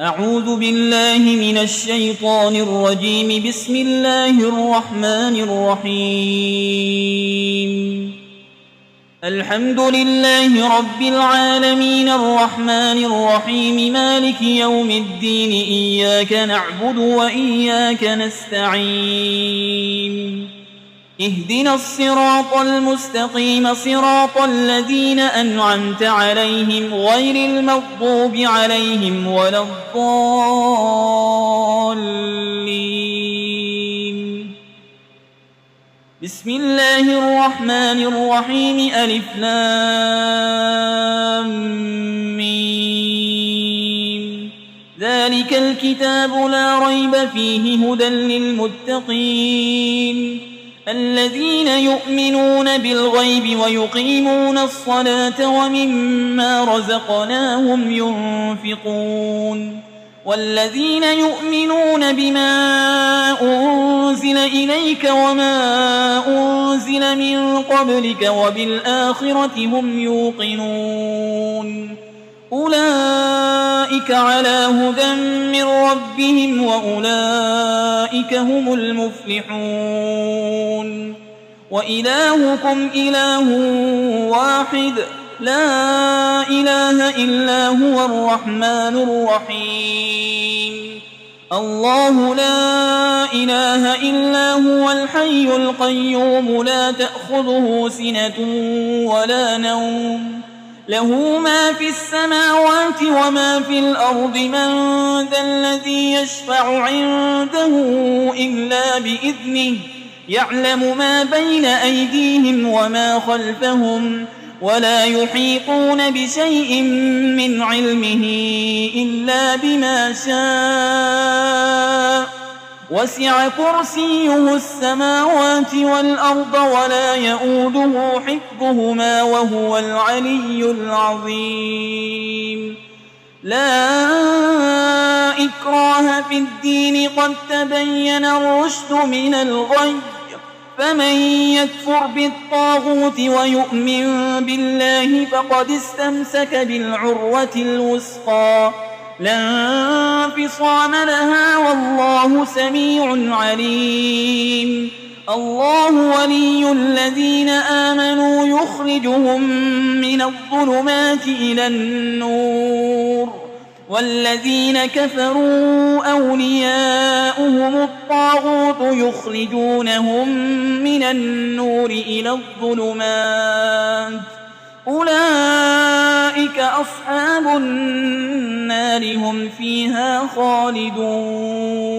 أعوذ بالله من الشيطان الرجيم. بسم الله الرحمن الرحيم. الحمد لله رب العالمين الرحمن الرحيم مالك يوم الدين إياك نعبد وإياك نستعين اهدنا الصراط المستقيم صراط الذين أنعمت عليهم غير المغضوب عليهم ولا الضالين. بسم الله الرحمن الرحيم. ألف لام ميم. ذلك الكتاب لا ريب فيه هدى للمتقين الذين يؤمنون بالغيب ويقيمون الصلاة ومما رزقناهم ينفقون والذين يؤمنون بما أنزل إليك وما أنزل من قبلك وبالآخرة هم يوقنون أولئك على هدى من ربهم وأولئك هم المفلحون. وإلهكم إله واحد لا إله إلا هو الرحمن الرحيم. الله لا إله إلا هو الحي القيوم لا تأخذه سنة ولا نوم له ما في السماوات وما في الأرض. من ذا الذي يشفع عنده إلا بإذنه يعلم ما بين أيديهم وما خلفهم ولا يحيطون بشيء من علمه إلا بما شاء وسع كرسيه السماوات والأرض ولا يؤوده حفظهما وهو العلي العظيم. لا إكراه في الدين قد تبين الرشد من الغي فمن يكفر بالطاغوت ويؤمن بالله فقد استمسك بالعروة الوثقى لا انفصام لها والله سميع عليم. الله ولي الذين آمنوا يخرجهم من الظلمات إلى النور والذين كفروا أولياؤهم الطاغوت يخرجونهم من النور إلى الظلمات أولئك أصحاب النار هم فيها خالدون.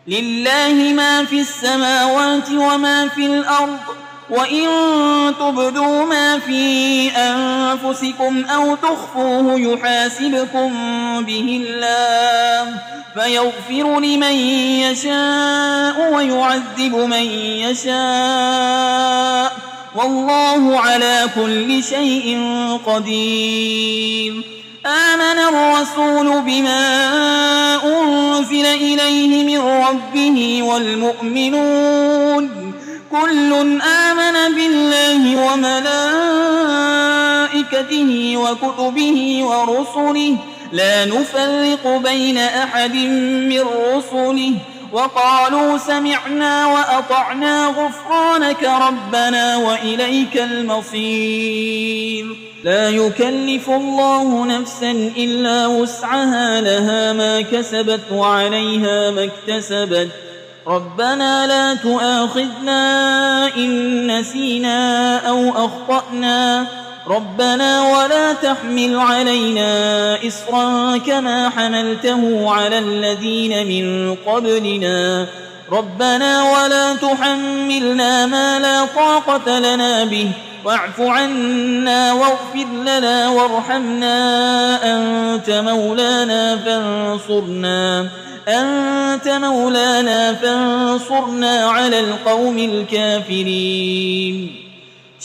لله ما في السماوات وما في الأرض وإن تبدوا ما في أنفسكم أو تخفوه يحاسبكم به الله فيغفر لمن يشاء ويعذب من يشاء والله على كل شيء قدير. آمن الرسول بما أنزل إليه من ربه والمؤمنون كل آمن بالله وملائكته وكتبه ورسله لا نفرق بين أحد من رسله وقالوا سمعنا وأطعنا غفرانك ربنا وإليك المصير. لا يكلف الله نفسا إلا وسعها لها ما كسبت وعليها ما اكتسبت ربنا لا تؤاخذنا إن نسينا أو أخطأنا ربنا ولا تحمل علينا إصرا كما حملته على الذين من قبلنا ربنا ولا تحملنا ما لا طاقة لنا به واعف عنا واغفر لنا وارحمنا أنت مولانا فانصرنا على القوم الكافرين.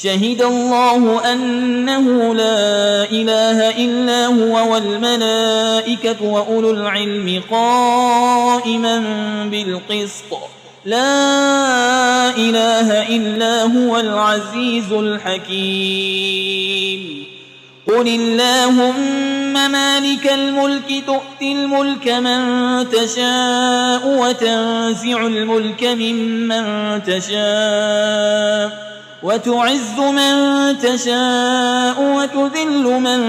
شهد الله أنه لا إله إلا هو والملائكة وأولو العلم قائما بالقسط لا إله إلا هو العزيز الحكيم. قل اللهم مالك الملك تؤتي الملك من تشاء وتنزع الملك ممن تشاء وتعز من تشاء وتذل من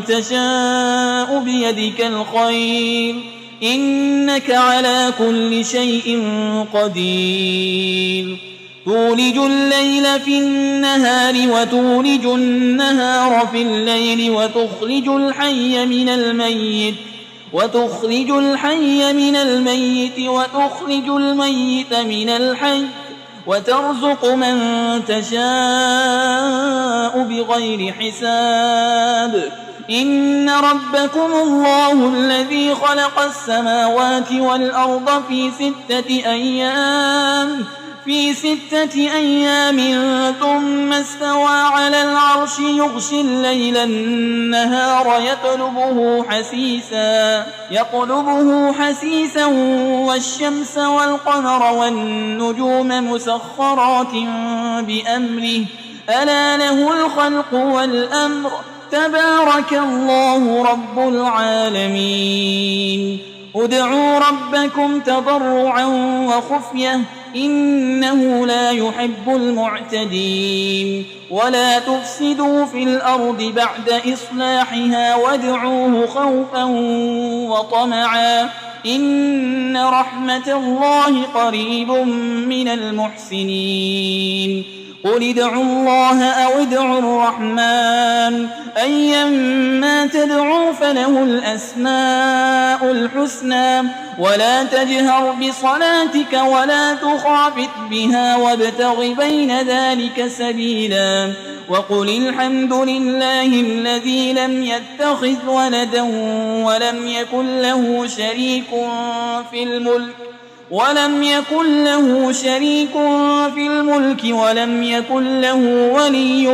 تشاء بيدك الخير إنك على كل شيء قدير تولج الليل في النهار وتولج النهار في الليل وتخرج الحي من الميت وتخرج الميت من الحي وترزق من تشاء بغير حساب إن ربكم الله الذي خلق السماوات والأرض في 6 أيام ثم استوى على العرش يغشي الليل النهار يطلبه حسيسا والشمس والقمر والنجوم مسخرات بأمره ألا له الخلق والأمر تبارك الله رب العالمين ادعوا ربكم تضرعا وخفية إنه لا يحب المعتدين ولا تفسدوا في الأرض بعد إصلاحها وادعوه خوفا وطمعا إن رحمة الله قريب من المحسنين قل ادعوا الله أو ادعوا الرحمن أيما تدعوا فله الأسماء الحسنى ولا تجهر بصلاتك ولا تخافت بها وابتغ بين ذلك سبيلا وقل الحمد لله الذي لم يتخذ ولدا ولم يكن له شريك في الملك ولم يكن له ولي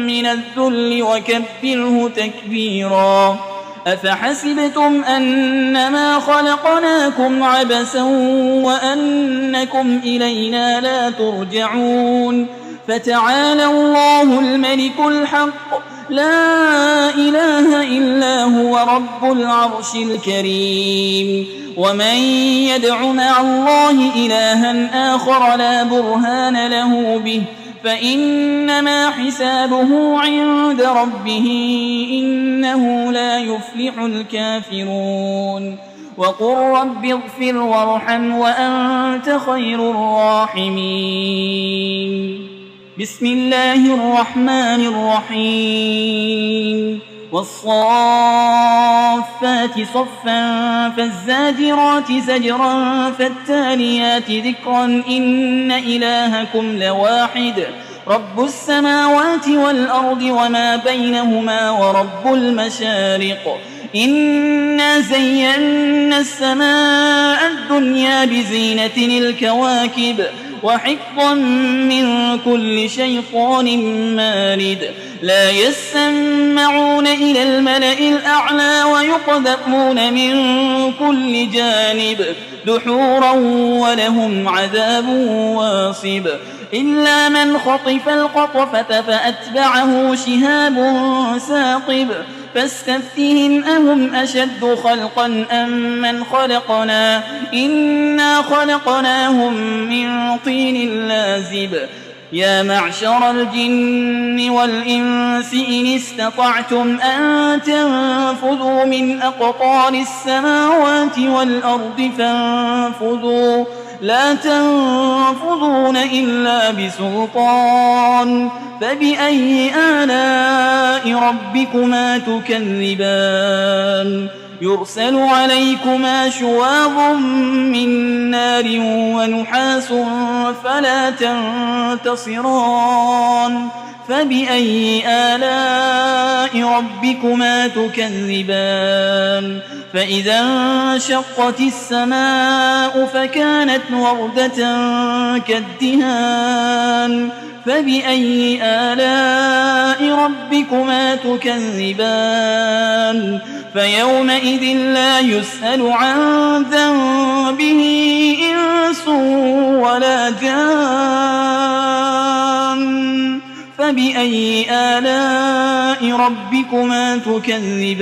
من الذل وكبره تكبيرا أفحسبتم أنما خلقناكم عبثا وأنكم إلينا لا ترجعون فتعالى الله الملك الحق لا إله إلا هو رب العرش الكريم ومن يدع مع الله إلها آخر لا برهان له به فإنما حسابه عند ربه إنه لا يفلح الكافرون وقل رب اغفر وارحم وأنت خير الراحمين بسم الله الرحمن الرحيم والصافات صفا فالزاجرات زجرا فالتاليات ذكرا إن إلهكم لواحد رب السماوات والأرض وما بينهما ورب المشارق إنا زينا السماء الدنيا بزينة الكواكب وحفظا من كل شيطان مارد لا يسمعون إلى الملأ الأعلى ويقذفون من كل جانب دحورا ولهم عذاب واصب إلا من خطف القطفة فأتبعه شهاب ثاقب فاستفتهم أهم أشد خلقا أم من خلقنا إنا خلقناهم من طين لازب يا معشر الجن والإنس إن استطعتم أن تنفذوا من أقطار السماوات والأرض فانفذوا لا تنفذون إلا بسلطان فبأي آلاء ربكما تكذبان يرسل عليكما شواظ من نار ونحاس فلا تنتصران فبأي آلاء ربكما تكذبان فإذا انشقت السماء فكانت وردة كالدهان فبأي آلاء ربكما تكذبان فيومئذ لا يسأل عن ذنبه إنس ولا جان فبأي آلاء ربكما تكذبان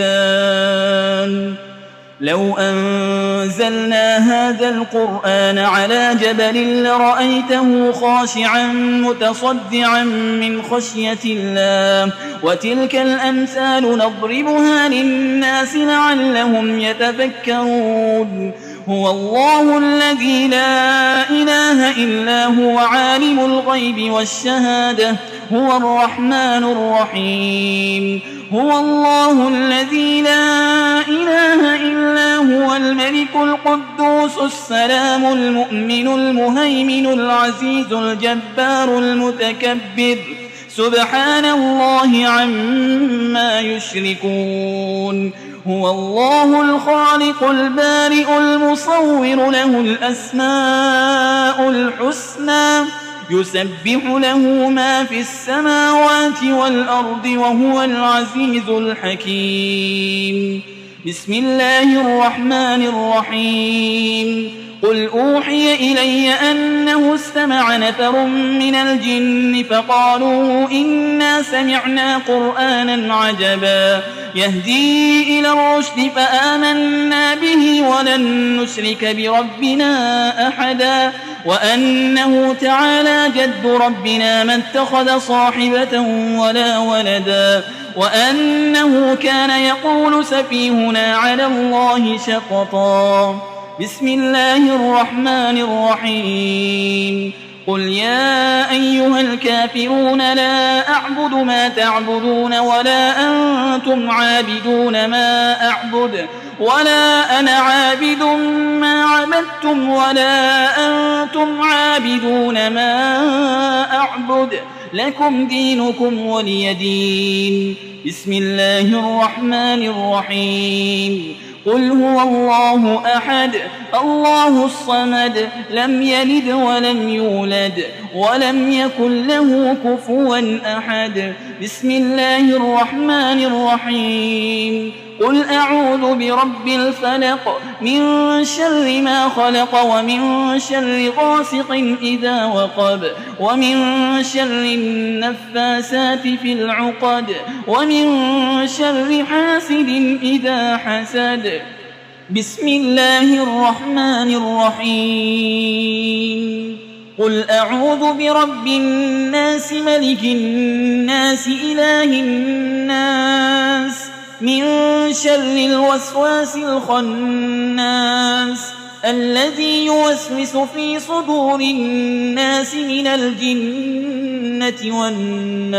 لو أنزلنا هذا القرآن على جبل لرأيته خاشعا متصدعا من خشية الله وتلك الأمثال نضربها للناس لعلهم يتفكرون هو الله الذي لا إله إلا هو عالم الغيب والشهادة هو الرحمن الرحيم هو الله الذي لا إله إلا هو الملك القدوس السلام المؤمن المهيمن العزيز الجبار المتكبر سبحان الله عما يشركون هو الله الخالق البارئ المصور له الأسماء الحسنى يسبح له ما في السماوات والأرض وهو العزيز الحكيم بسم الله الرحمن الرحيم قل أوحي إلي أنه استمع نفر من الجن فقالوا إنا سمعنا قرآنا عجبا يهدي إلى الرشد فآمنا به ولن نشرك بربنا أحدا وأنه تعالى جد ربنا ما اتخذ صاحبة ولا ولدا وأنه كان يقول سفيهنا على الله شططا بسم الله الرحمن الرحيم قل يا أيها الكافرون لا أعبد ما تعبدون ولا أنتم عابدون ما أعبد ولا أنا عابد ما عبدتم ولا أنتم عابدون ما أعبد لكم دينكم ولي دين بسم الله الرحمن الرحيم قل هو الله أحد الله الصمد لم يلد ولم يولد ولم يكن له كفوا أحد بسم الله الرحمن الرحيم قل أعوذ برب الفلق من شر ما خلق ومن شر غاسق إذا وقب ومن شر النفاسات في العقد ومن شر حاسد إذا حسد بسم الله الرحمن الرحيم قل أعوذ برب الناس ملك الناس إله الناس من شر الوسواس الخناس الذي يوسوس في صدور الناس من الجنة والناس